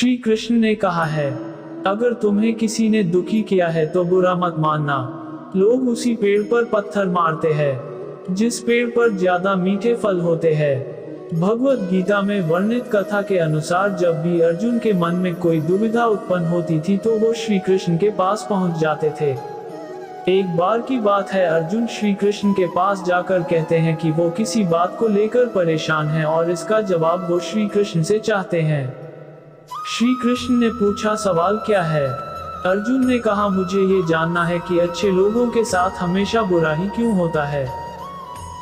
श्री कृष्ण ने कहा है, अगर तुम्हें किसी ने दुखी किया है तो बुरा मत मानना। लोग उसी पेड़ पर पत्थर मारते हैं जिस पेड़ पर ज्यादा मीठे फल होते हैं। भगवत गीता में वर्णित कथा के अनुसार जब भी अर्जुन के मन में कोई दुविधा उत्पन्न होती थी तो वो श्री कृष्ण के पास पहुंच जाते थे। एक बार की बात है, अर्जुन श्री कृष्ण के पास जाकर कहते हैं कि वो किसी बात को लेकर परेशान हैं और इसका जवाब वो श्री कृष्ण से चाहते हैं। श्री कृष्ण ने पूछा, सवाल क्या है? अर्जुन ने कहा, मुझे ये जानना है कि अच्छे लोगों के साथ हमेशा बुरा ही क्यों होता है,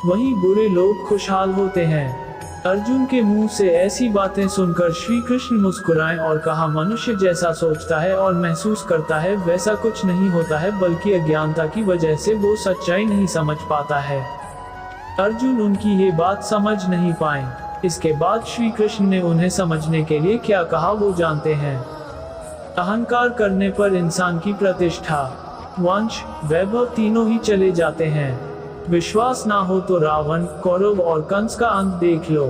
वहीं बुरे लोग खुशहाल होते हैं। अर्जुन के मुंह से ऐसी बातें सुनकर श्री कृष्ण मुस्कुराए और कहा, मनुष्य जैसा सोचता है और महसूस करता है वैसा कुछ नहीं होता है, बल्कि अज्ञानता की वजह से वो सच्चाई नहीं समझ पाता है। अर्जुन उनकी ये बात समझ नहीं पाए। इसके बाद श्री कृष्ण ने उन्हें समझने के लिए क्या कहा वो जानते हैं। अहंकार करने पर इंसान की प्रतिष्ठा, वंश, वैभव तीनों ही चले जाते हैं। विश्वास ना हो तो रावण, कौरव और कंस का अंत देख लो।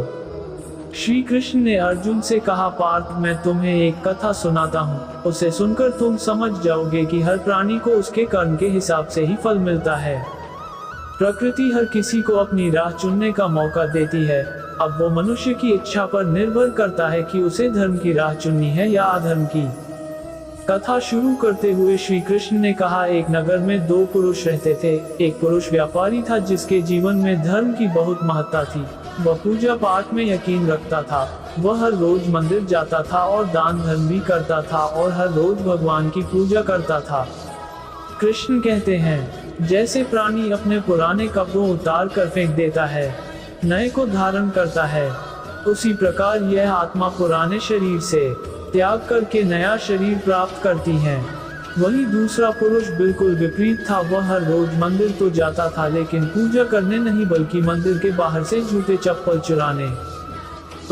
श्री कृष्ण ने अर्जुन से कहा, पार्थ, मैं तुम्हें एक कथा सुनाता हूँ, उसे सुनकर तुम समझ जाओगे कि हर प्राणी को उसके कर्म के हिसाब से ही फल मिलता है। प्रकृति हर किसी को अपनी राह चुनने का मौका देती है। अब वो मनुष्य की इच्छा पर निर्भर करता है कि उसे धर्म की राह चुननी है या अधर्म की। कथा शुरू करते हुए श्री कृष्ण ने कहा, एक नगर में दो पुरुष रहते थे। एक पुरुष व्यापारी था जिसके जीवन में धर्म की बहुत महत्ता थी। वह पूजा पाठ में यकीन रखता था। वह हर रोज मंदिर जाता था और दान धर्म भी करता था और हर रोज भगवान की पूजा करता था। कृष्ण कहते हैं, जैसे प्राणी अपने पुराने कपड़ों उतार कर फेंक देता है, नए को धारण करता है, उसी प्रकार यह आत्मा पुराने शरीर से त्याग करके नया शरीर प्राप्त करती है। वही दूसरा पुरुष बिल्कुल विपरीत था। वह हर रोज मंदिर तो जाता था लेकिन पूजा करने नहीं, बल्कि मंदिर के बाहर से जूते चप्पल चुराने।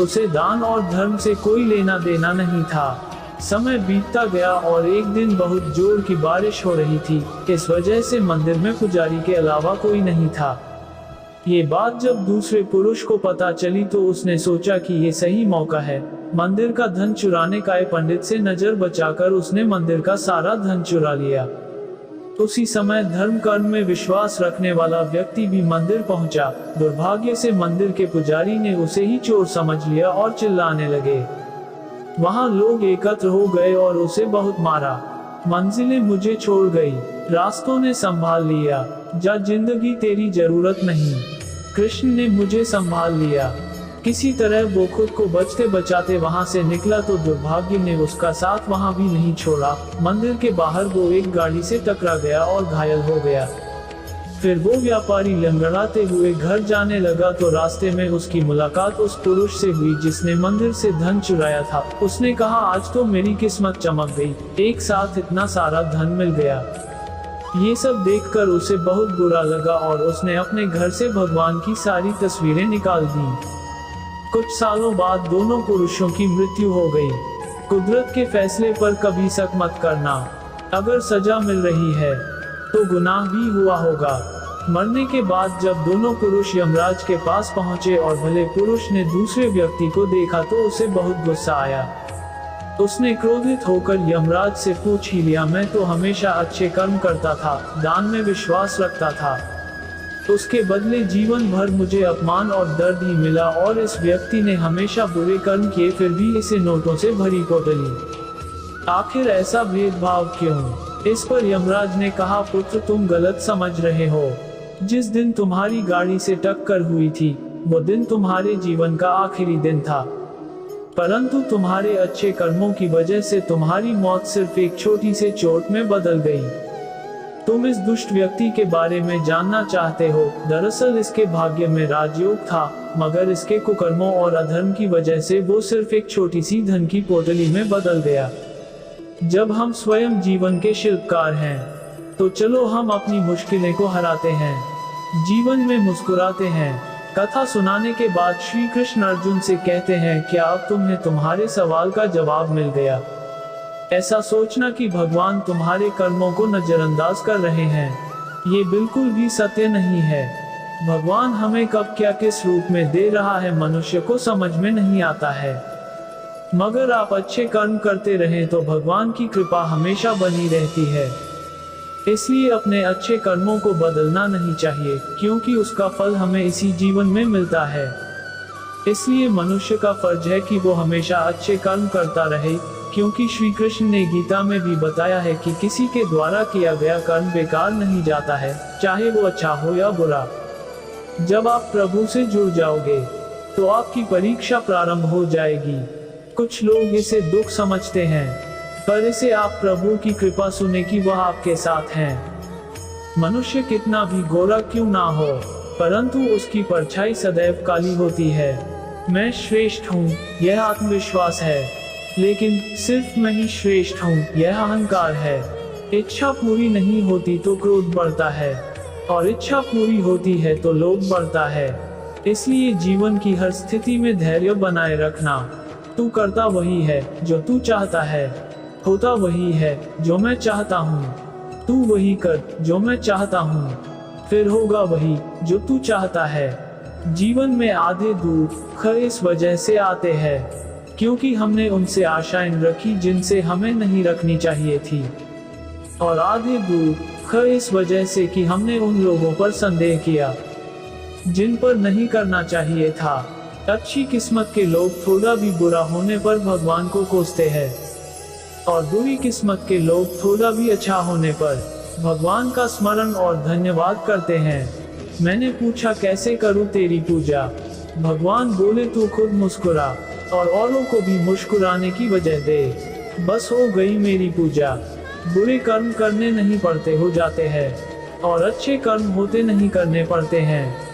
उसे दान और धर्म से कोई लेना देना नहीं था। समय बीतता गया और एक दिन बहुत जोर की बारिश हो रही थी। इस वजह से मंदिर में पुजारी के अलावा कोई नहीं था। ये बात जब दूसरे पुरुष को पता चली तो उसने सोचा कि ये सही मौका है मंदिर का धन चुराने का। पंडित से नजर बचाकर उसने मंदिर का सारा धन चुरा लिया। उसी समय धर्म कर्म में विश्वास रखने वाला व्यक्ति भी मंदिर पहुंचा। दुर्भाग्य से मंदिर के पुजारी ने उसे ही चोर समझ लिया और चिल्लाने लगे। वहां लोग एकत्र हो गए और उसे बहुत मारा। मंजिलें मुझे छोड़ गई, रास्तों ने संभाल लिया, जा जिंदगी तेरी जरूरत नहीं। कृष्ण ने मुझे संभाल लिया। किसी तरह वो खुद को बचते बचाते वहां से निकला तो दुर्भाग्य ने उसका साथ वहां भी नहीं छोड़ा। मंदिर के बाहर वो एक गाड़ी से टकरा गया और घायल हो गया। फिर वो व्यापारी लंगड़ाते हुए घर जाने लगा तो रास्ते में उसकी मुलाकात उस पुरुष से हुई जिसने मंदिर से धन चुराया था। उसने कहा, आज तो मेरी किस्मत चमक गई, एक साथ इतना सारा धन मिल गया। ये सब देखकर उसे बहुत बुरा लगा और उसने अपने घर से भगवान की सारी तस्वीरें निकाल दी। कुछ सालों बाद दोनों पुरुषों की मृत्यु हो गई। कुदरत के फैसले पर कभी शक मत करना। अगर सजा मिल रही है तो गुनाह भी हुआ होगा। मरने के बाद जब दोनों पुरुष यमराज के पास पहुंचे और भले पुरुष ने दूसरे व्यक्ति को देखा तो उसे बहुत गुस्सा आया। उसने क्रोधित होकर यमराज से पूछ ही लिया, मैं तो हमेशा अच्छे कर्म करता था, दान में विश्वास रखता था, उसके बदले जीवन भर मुझे अपमान और दर्द ही मिला और इस व्यक्ति ने हमेशा बुरे कर्म किए फिर भी इसे नोटों से भरी कोटली। आखिर ऐसा भेदभाव क्यों? इस पर यमराज ने कहा, पुत्र तुम गलत समझ रहे हो। जिस दिन तुम्हारी गाड़ी से टक्कर हुई थी वो दिन तुम्हारे जीवन का आखिरी दिन था, परंतु तुम्हारे अच्छे कर्मों की वजह से तुम्हारी मौत सिर्फ एक छोटी सी चोट में बदल गई। तुम इस दुष्ट व्यक्ति के बारे में जानना चाहते हो। दरअसल इसके भाग्य में राजयोग था, मगर इसके कुकर्मों और अधर्म की वजह से वो सिर्फ एक छोटी सी धन की पोटली में बदल गया। जब हम स्वयं जीवन के शिल्पकार हैं तो चलो हम अपनी मुश्किलें को हराते हैं, जीवन में मुस्कुराते हैं। कथा सुनाने के बाद श्री कृष्ण अर्जुन से कहते हैं, क्या अब तुम्हें तुम्हारे सवाल का जवाब मिल गया? ऐसा सोचना कि भगवान तुम्हारे कर्मों को नजरअंदाज कर रहे हैं, ये बिल्कुल भी सत्य नहीं है। भगवान हमें कब क्या किस रूप में दे रहा है मनुष्य को समझ में नहीं आता है। मगर आप अच्छे कर्म करते रहें तो भगवान की कृपा हमेशा बनी रहती है। इसलिए अपने अच्छे कर्मों को बदलना नहीं चाहिए, क्योंकि उसका फल हमें इसी जीवन में मिलता है। इसलिए मनुष्य का फर्ज है कि वो हमेशा अच्छे कर्म करता रहे, क्योंकि श्री कृष्ण ने गीता में भी बताया है कि किसी के द्वारा किया गया कर्म बेकार नहीं जाता है, चाहे वो अच्छा हो या बुरा। जब आप प्रभु से जुड़ जाओगे तो आपकी परीक्षा प्रारंभ हो जाएगी। कुछ लोग इसे दुख समझते हैं, पर इसे आप प्रभु की कृपा सुने कि वह आपके साथ हैं। मनुष्य कितना भी गोरा क्यों ना हो, परंतु उसकी परछाई सदैव काली होती है। मैं श्रेष्ठ हूँ, यह आत्मविश्वास है, लेकिन सिर्फ मैं ही श्रेष्ठ हूँ, यह अहंकार है। इच्छा पूरी नहीं होती तो क्रोध बढ़ता है, और इच्छा पूरी होती है तो लोभ बढ़ता है। इसलिए जीवन की हर स्थिति में धैर्य बनाए रखना। तू करता वही है जो तू चाहता है, होता वही है जो मैं चाहता हूँ। तू वही कर जो मैं चाहता हूँ, फिर होगा वही जो तू चाहता है। जीवन में आधे दुख इस वजह से आते हैं क्योंकि हमने उनसे आशाएं रखी जिनसे हमें नहीं रखनी चाहिए थी, और आधे दुख इस वजह से कि हमने उन लोगों पर संदेह किया जिन पर नहीं करना चाहिए था। अच्छी किस्मत के लोग थोड़ा भी बुरा होने पर भगवान को कोसते हैं, और बुरी किस्मत के लोग थोड़ा भी अच्छा होने पर भगवान का स्मरण और धन्यवाद करते हैं। मैंने पूछा कैसे करूं तेरी पूजा? भगवान बोले तू खुद मुस्कुरा और औरों को भी मुस्कुराने की वजह दे, बस हो गई मेरी पूजा। बुरे कर्म करने नहीं पड़ते, हो जाते हैं, और अच्छे कर्म होते नहीं करने पड़ते हैं।